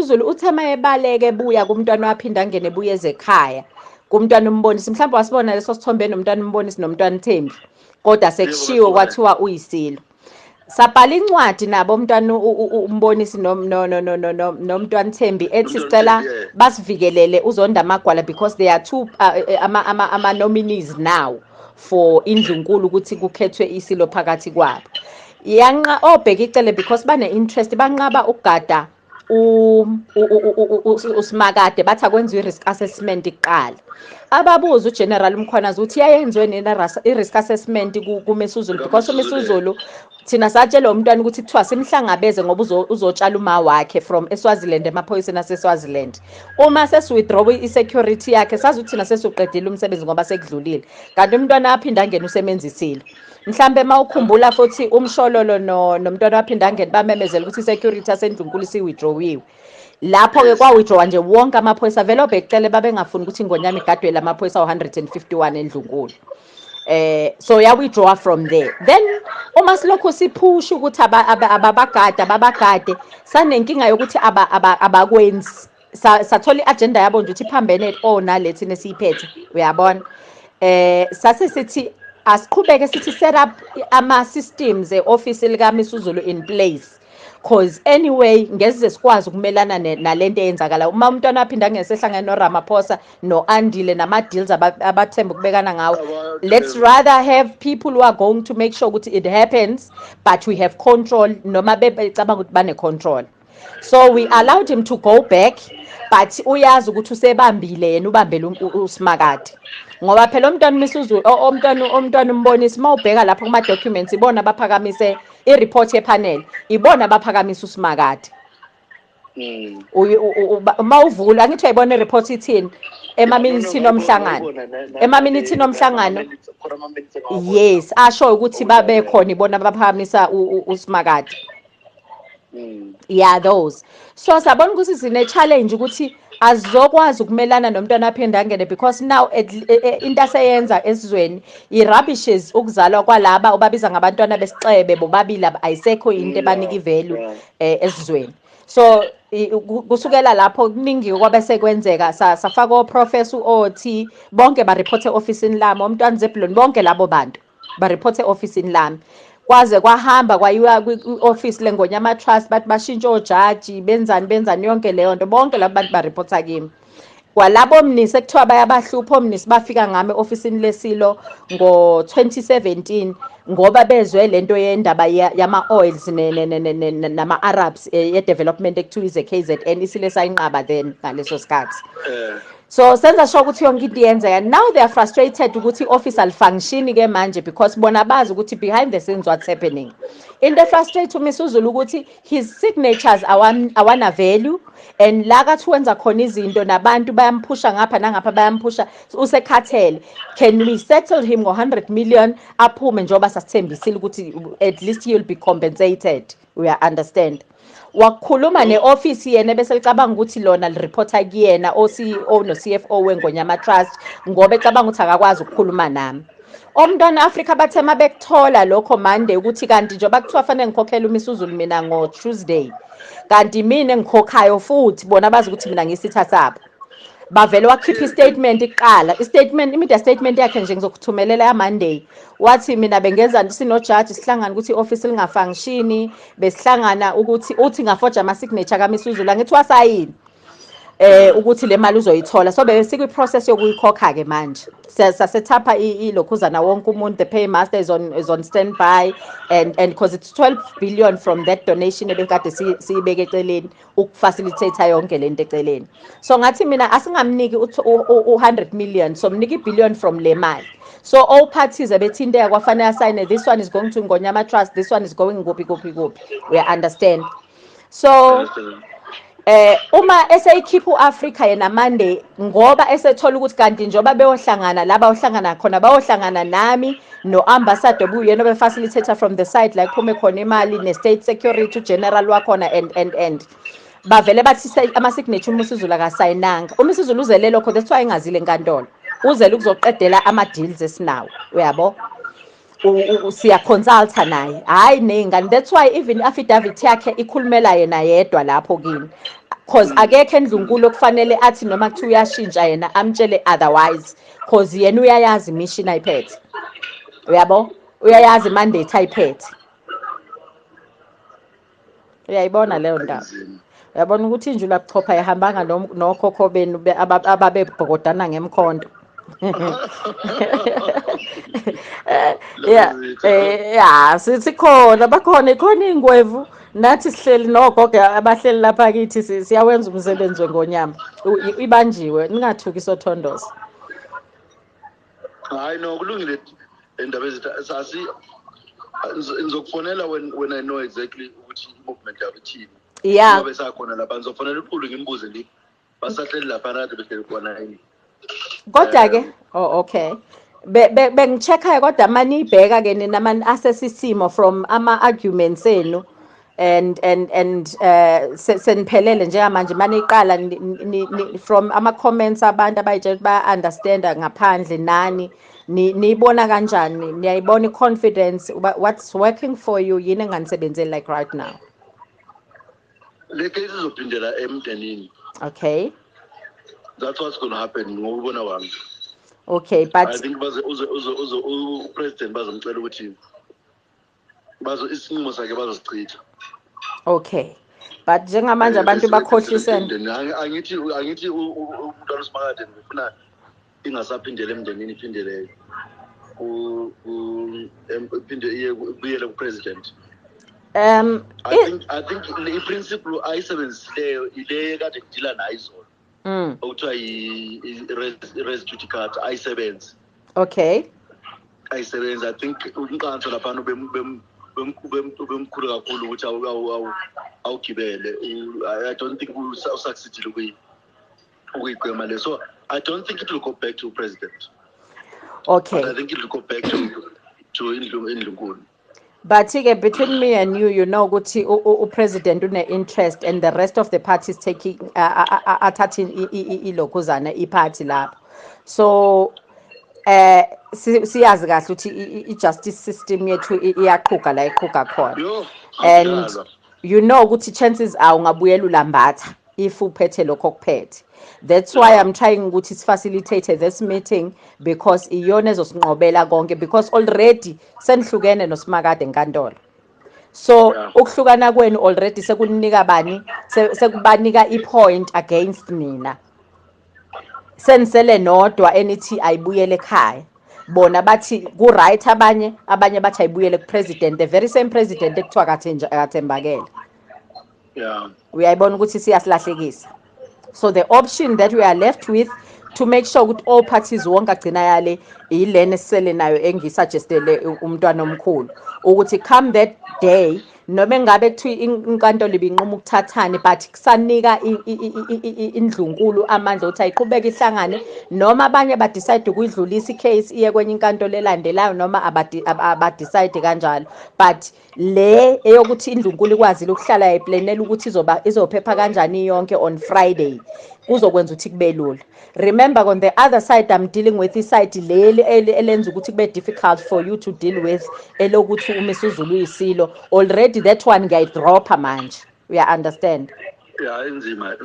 uMisuzulu uthe mayebaleke ebuya kumntwana waphinda angene ebuya ezekhaya kumntwana umbonisi mhlawumbe wasibona leso sithombe nomntwana umbonisi nomntwana Thembi kodwa sekushiwo kwathiwa uyisilo sabhala incwadi nabo umntwana umbonisi nomntwana Thembi ethi sicela basivikelele uZonda Magwala because they are two ama nominees now for indlunkulu ukuthi kukhethwe isilo phakathi kwabo yanqa obheka icele because bane interest banqaba ukugada uSimakade bathi akwenziwe i-risk assessment iqala ababuza uGeneral Mkhwanazi uthi yayenziwe i-risk assessment kuMisuzulu because uMisuzulu thina satshela umntwana ukuthi kuthiwa simhlangabeze ngoba uzotshala uma wakhe from eSwaziland emaphoyiseni aseSwaziland uma sesiwithdraw i-security yakhe sazi ukuthi thina sesiqedile umsebenzi ngoba sekudlulile kanti umntwana aphinda angena usebenzisile mhlambe mawukhumbula futhi umshololo nomntwana waphinda angena bamemezela ukuthi i-security asendlunkulu isiwithdrawiwe lapho ke kwa-withdraw nje wonke amaphoyisa vele obhekicele babengafuni ukuthi ingonyama igadwe lamaphoyisa 151 endlunkulu so ya-withdraw from there then uma silokhu siphusha ukuthi babagade sanenkinga yokuthi abakwenzi sathola i-agenda yabo nje ukuthi iphambene nalethini esiyiphethe uyabona sase sithi asiqhubeke sithi set up ama-systems e-ofisi likaMisuzulu in place cause anyway ngeze sikwazi ukumelana nalento eyenzakala uma umntwana aphinda ngesehlangene noRamaphosa noAndile nama-deals abathemba ukubekana ngawo let's rather have people who are going to make sure ukuthi it happens but we have control noma becabanga ukuthi bane-control so we allowed him to go back but uyazi ukuthi usebambile yena ubambele uSimakade ngoba phela umntwana uMisuzulu umntwana umbonisi mawubheka lapha kuma documents ibona baphakamise i-report yepanel ibona baphakamise uSimakade mawuvula ngithi uyayibona i-report ithini emaminithini omhlangano yes asho ukuthi babe khona ibona baphakamisa uSimakade yeah those so sabona ukuthi sine challenge ukuthi azokwazi ukumelana nomntwana aphinda angene because now into aseyenza esizweni i-rubbishes ukuzalwa kwalaba obabiza ngabantwana besicebe bobabili ayisekho into ebanika ivalue esizweni so kusukela lapho kuningi kwabese kwenzeka safaka oprofessor uOT bonke bareport e-officeini lami umntwana Zebulon bonke labo bantu bareport e-officeini lami kwaze kwahamba kwayiwa kwi-office leNgonyama Trust bathi bashintsha ojaji benzani yonke leyo nto bonke labo bantu bareporta kimi kwalabo mnisi ekuthiwa bayabahlupha omnisi bafika ngami e-officeini lesilo ngo-2017 ngoba bezwe lento yendaba yama-oils nama-Arabs ye-development ekuthiwa ize-KZN isile sayinqaba then ngaleso sikhathi so senza sure ukuthi yonke into iyenzeka now they are frustrated ukuthi i-office alifunctioni ke manje because bona bazi ukuthi behind the scenes what's happening into frustrate uMisuzulu ukuthi his signatures awana value and la kathi wenza khona izinto nabantu bayamphusha ngapha nangapha bayamphusha usekhathele can we settle him ngo-100 million aphume njengoba sasithembisile ukuthi at least he will be compensated we understand wakhuluma ne-office yena bese licabanga ukuthi lona lireporta kuyena o-CEO no-CFO weNgonyama Trust ngoba ecabanga ukuthi akakwazi ukukhuluma nami omntwana Africa bathema bekuthola lokho Monday ukuthi kanti njengoba kuthiwa fanele ngikhokhele uMisuzulu mina ngo-Tuesday kanti mina engikhokhayo futhi bona bazi ukuthi mina ngisitha sabo bavele wakhipha i-statement iqala i-media statement yakhe nje ngizokuthumelela ya-Monday wathi mina bengenza sinojaji sihlangana ukuthi i-office lingafunctioni besihlangana ukuthi uthi ngafoja ama-signature kaMisuzulu angithi wasayini ukuthi le mali uzoyithola so besikwi-process yokuyikhokha ke manje sasethapha ilokhuzana wonke umuntu the paymaster is on standby and because it's 12 billion from that donation ebekade siyibeke eceleni ukufacilitate yonke lento eceleni so ngathi mina asingamniki u100 million so mniki i-billion from le mali so all parties ebethinteka kwafanele asayine this one is going to Ngonyama Trust this one is going kuphi we understand so uma eseyikhipha uAfrica yena Monday ngoba esethola ukuthi kanti njoba beyohlangana laba ohlangana khona bayohlangana nami no-ambassador buyena obefacilitator from the side la kuphume khona imali ne-state security general wakhona and bavele bathi ama-signature uMisuzulu akasayinanga uMisuzulu uzele lokho that's why engazile enkantolo uzele ukuzoqedela ama-deals esinawo uyabo siya-consulta naye, hhayi ney'ngane. That's why even i-affidavit yakhe ikhulumela yena yedwa lapho kini, cause akekho endlunkulu okufanele athi noma kuthiwa uyashintsha yena amtshele otherwise, cause yena uyayazi imission ayiphethe, uyabo, uyayazi imandate ayiphethe. Uyayibona leyo ndaba? Uyabona ukuthi injula buchopha ihambanga nokhokho benu ababebhokodana ngemkhonto. Ya sikhona ikhona iy'ngwevu, nathi sihleli nogogo abahleli lapha kithi siyawenza umsebenzi wengonyama. Ibanjiwe, ningathuki Sothondoza. Hayi no, kulungile indaba ezithi ngizokufonela when I know exactly ukuthi i-movement yabo ithini. Yeah. Ngoba besakhona lapha ngizofonela uPhulu ngimbuze nje basahleli lapha nathi behleli khona yini. Kodwa-ke okay, bengicheck-ayo kodwa maniyibheka ke nina asesisimo from ama-arguments enu and seniphelele njengamanje maniqala from ama-comments abantu abayitshela ukuthi baya-understanda ngaphandle nani niyibona kanjani, niyayibona i-confidence, what's working for you, yini enganisebenzeli like right now? Le case izophindela emndenini. Okay, that's what's going to happen ngokubona wami. Okay, but I think upresident bazomcela ukuthi isinqumo sakhe bazosichitha. Okay, but njengamanje abantu bakhohlisene. Angithi uMntwana uSimakade ngifuna ingasaphindele emndenini, iphindele iphinde ibuyele kupresident. I think i-principle ayisebenzisileyo ile kade ngidila nayo izolo. Okuthiwa i-res judicata ayisebenzi. Okay. Ayisebenzi. I think umqanso laphana bemkhulu kakhulu ukuthi awugibele. I don't think usucceedile ukuyigwema le. So I don't think it will go back to president. Okay. But I think it will go back to Indlunkulu. But between me and you know ukuthi upresident une-interest and the rest of the parties taking athathing ilokhuzana iparty lapho. So siyazi kahle ukuthi i-justice system yethu iyaqhuga la iqhuga khona, and you know ukuthi chances are ungabuyela ulambatha if uphethe lokho okuphethe. That's why I'm trying ukuthi facilitate this meeting, because iyona ezosinqobela konke, because already senihlukene noSimakade enkantolo. So ukuhlukana kwenu already sekunika bani, sekubanika i-point against nina. Senisele nodwa enithi ayibuyele ekhaya, bona bathi ku-right, abanye bathi ayibuyele ku-president, the very same president ekuthiwa kathembakele. Uyayibona ukuthi siyasilahlekisa. So the option that we are left with to make sure ukuthi all parties wonke agcina yale ilena esisele nayo engisuggestele umntwana omkhulu ukuthi come that day, noma engabe kuthiwa inkantolo ibinquma ukuthathane, but kusanika indlunkulu amandla ukuthi ayiqhubeke ihlangane, noma abanye badecide ukuyidlulisa icase iye kwenye inkantolo elandelayo, noma abadecide kanjalo. But le eyokuthi indlunkulu ikwazile ukuhlala yayiplanela ukuthi izophepha kanjani yonke on Friday, kuzokwenza ukuthi kube lula. Remember, on the other side I'm dealing with iside leli elenza ukuthi kube difficult for you to deal with, elokuthi uMsuzulu uyisilo. Already that one ngiyayidropha manje, uya understand? Yeah, inzima.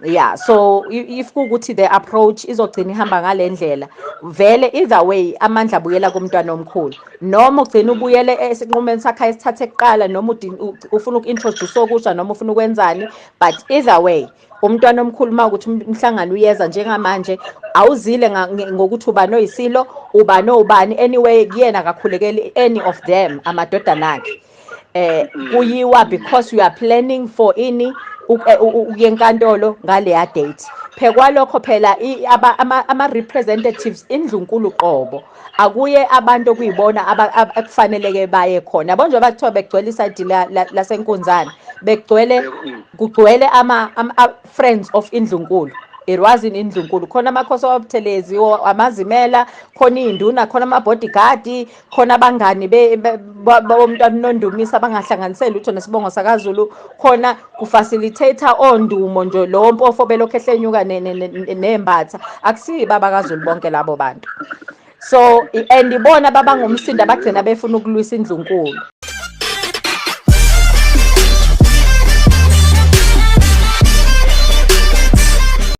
Yeah, so if kukuthi the approach izogcina ihamba ngale ndlela, vele either way amandla abuyela kumntwana omkhulu, noma ugcina ubuyele esinqumeni sakhe esithathe kuqala, noma ufuna uku-introduce okusha, noma ufuna ukwenzani, but either way umntwana omkhulu mawukuthi umhlangano uyeza njengamanje, awuzile ngokuthi ubani oyisilo, ubani obani, anyway kuyena akakhulekeli any of them amadodana akhe. Kuyiwa because you are planning for ini ukuyenkantolo ngaleya date. Phekwalokho phela ama-representatives indlunkulu qobo akuye abantu okuyibona akufaneleke baye khona. Yabo njengoba kuthiwa begcwele isayidi lasenkunzane, kugcwele ama-friends of indlunkulu. It wasn't indlunkulu, khona amakhosi wabuthelezi, amazimela, khona iy'nduna, khona ama-bodyguard, khona abangani bomntwana uNondumisa abangahlanganiseli lutho nesibongo sakaZulu, khona kufacilitator ondumo nje lowo mpofo belokhu ehlenyuka nembatha, akusiyi baba kaZulu bonke labo bantu. so and ibona babangumsindo abagcina befuna ukulwisa indlunkulu.